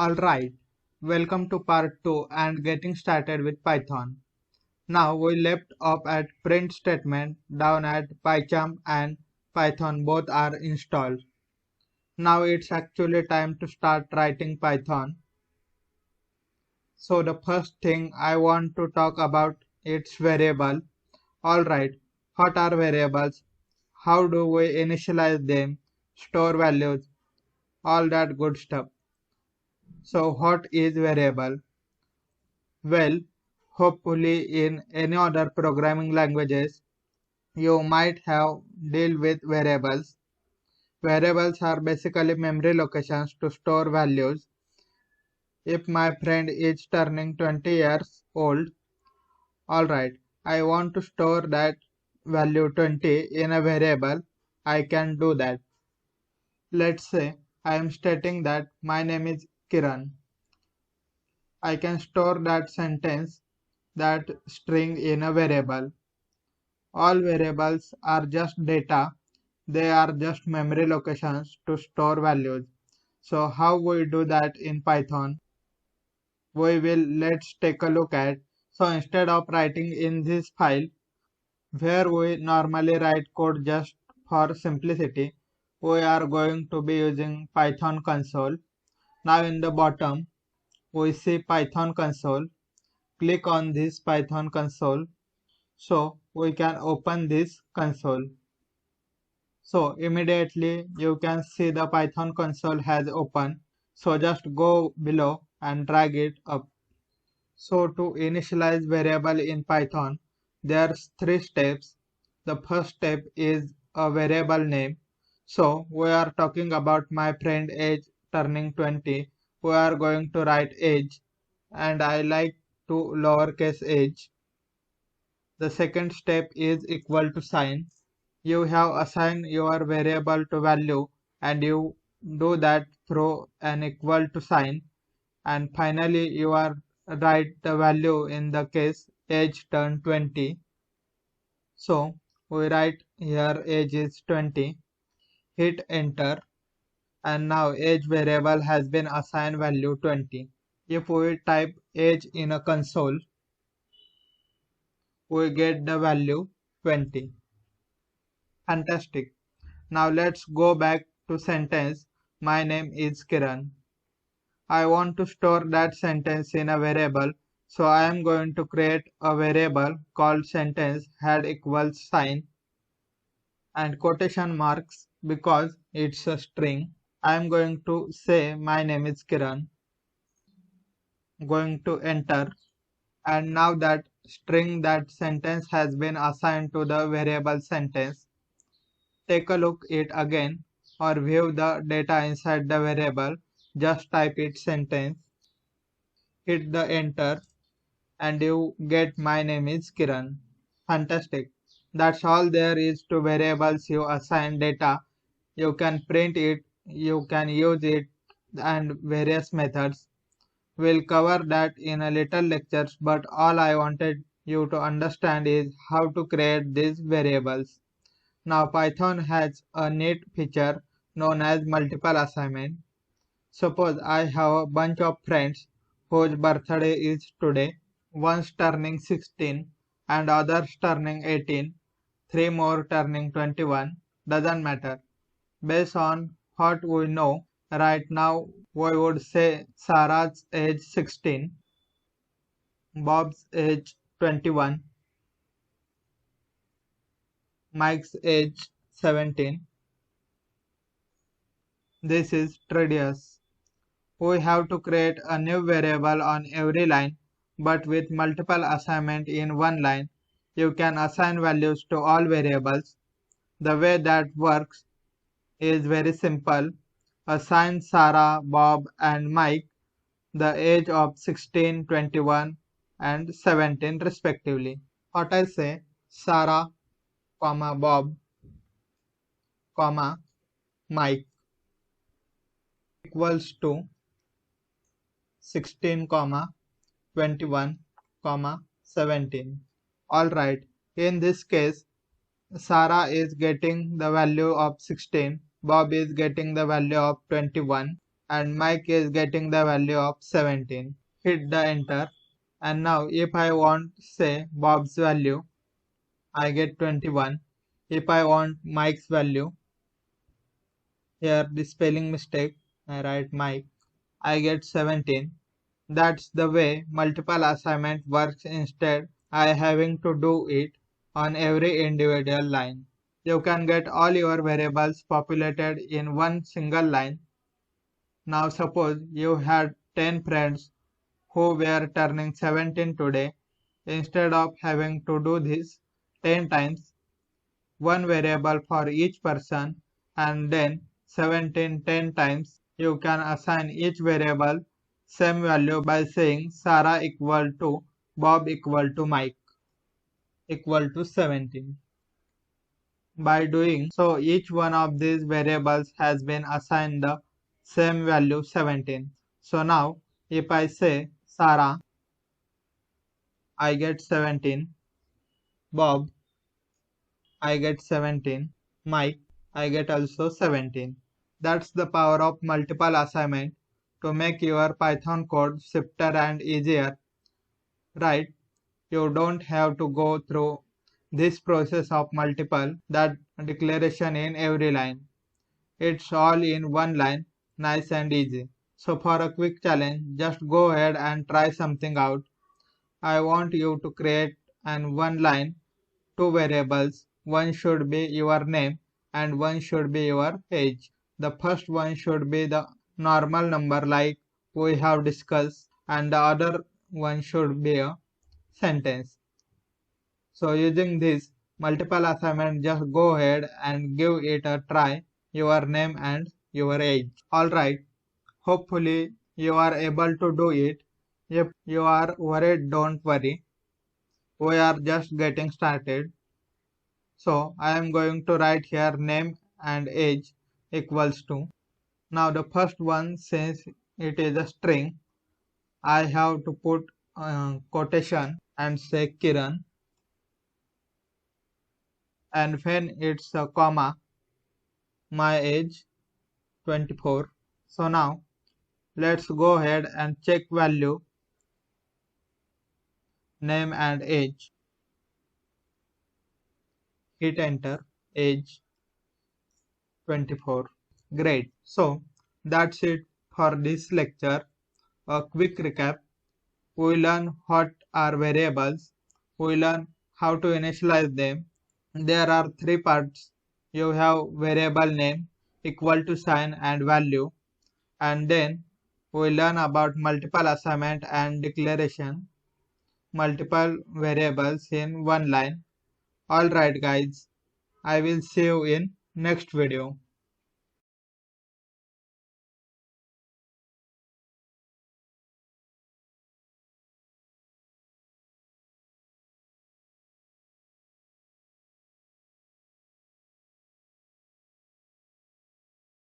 Alright, welcome to part 2 and getting started with Python. Now we left off at print statement down at PyCharm and Python both are installed. Now it's actually time to start writing Python. So the first thing I want to talk about is variable. Alright, what are variables? How do we initialize them, store values, all that good stuff. So what is variable? Well, hopefully in any other programming languages, you might have deal with variables. Variables are basically memory locations to store values. If my friend is turning 20 years old, alright, I want to store that value 20 in a variable, I can do that. Let's say I am stating that my name is Kiran. I can store that sentence, that string in a variable. All variables are just data, they are just memory locations to store values. So how we do that in Python? Let's take a look at. So instead of writing in this file, where we normally write code just for simplicity, we are going to be using Python console. Now in the bottom, we see Python console. Click on this Python console. So we can open this console. So immediately you can see the Python console has opened. So just go below and drag it up. So to initialize variable in Python, there's 3 steps. The first step is a variable name. So we are talking about my friend age turning 20. We are going to write age and I like to lowercase age. The second step is equal to sign. You have assigned your variable to value and you do that through an equal to sign, and finally you are write the value in the case age turned 20. So we write here age is 20, hit enter, and now age variable has been assigned value 20. If we type age in a console, we get the value 20. Fantastic. Now let's go back to sentence. My name is Kiran. I want to store that sentence in a variable, so I am going to create a variable called sentence head equals sign and quotation marks because it's a string. I am going to say my name is Kiran. Going to enter, and now that string, that sentence has been assigned to the variable sentence. Take a look it again or view the data inside the variable. Just type it sentence, hit the enter, and you get my name is Kiran. Fantastic. That's all there is to variables. You assign data, you can print it, you can use it, and various methods. We'll cover that in a little lectures, but all I wanted you to understand is how to create these variables. Now Python has a neat feature known as multiple assignment. Suppose I have a bunch of friends whose birthday is today, one's turning 16 and others turning 18, three more turning 21, doesn't matter. Based on what we know right now, we would say Sarah's age 16, Bob's age 21, Mike's age 17. This is tedious. We have to create a new variable on every line, but with multiple assignment in one line, you can assign values to all variables. The way that works is very simple. Assign Sarah, Bob, and Mike the age of 16, 21, and 17 respectively. What I say, Sarah, Bob, Mike equals to 16, 21, 17. Alright, in this case, Sarah is getting the value of 16, Bob is getting the value of 21, and Mike is getting the value of 17. Hit the enter, and now if I want say Bob's value, I get 21. If I want Mike's value, here the spelling mistake, I write Mike, I get 17. That's the way multiple assignment works instead I having to do it on every individual line. You can get all your variables populated in one single line. Now suppose you had 10 friends who were turning 17 today. Instead of having to do this 10 times, one variable for each person and then 17 10 times, you can assign each variable same value by saying Sarah equal to Bob equal to Mike equal to 17. By doing so, each one of these variables has been assigned the same value 17. So now if I say Sarah, I get 17, Bob, I get 17, Mike, I get also 17. That's the power of multiple assignment to make your Python code swifter and easier, right? You don't have to go through this process of multiple that declaration in every line. It's all in one line, nice and easy. So for a quick challenge, just go ahead and try something out. I want you to create an one line, two variables. One should be your name and one should be your age. The first one should be the normal number like we have discussed, and the other one should be a sentence. So using this multiple assignment, just go ahead and give it a try, your name and your age. Alright, hopefully you are able to do it. If you are worried, don't worry. We are just getting started. So I am going to write here name and age equals to. Now the first one, since it is a string, I have to put quotation and say Kiran, and when it's a comma, my age 24. So now let's go ahead and check value, name and age. Hit enter, age 24. Great. So that's it for this lecture. A quick recap. We learn what are variables. We learn how to initialize them. There are three parts. You have variable name, equal to sign and value. And then we learn about multiple assignment and declaration, multiple variables in one line. Alright guys, I will see you in next video.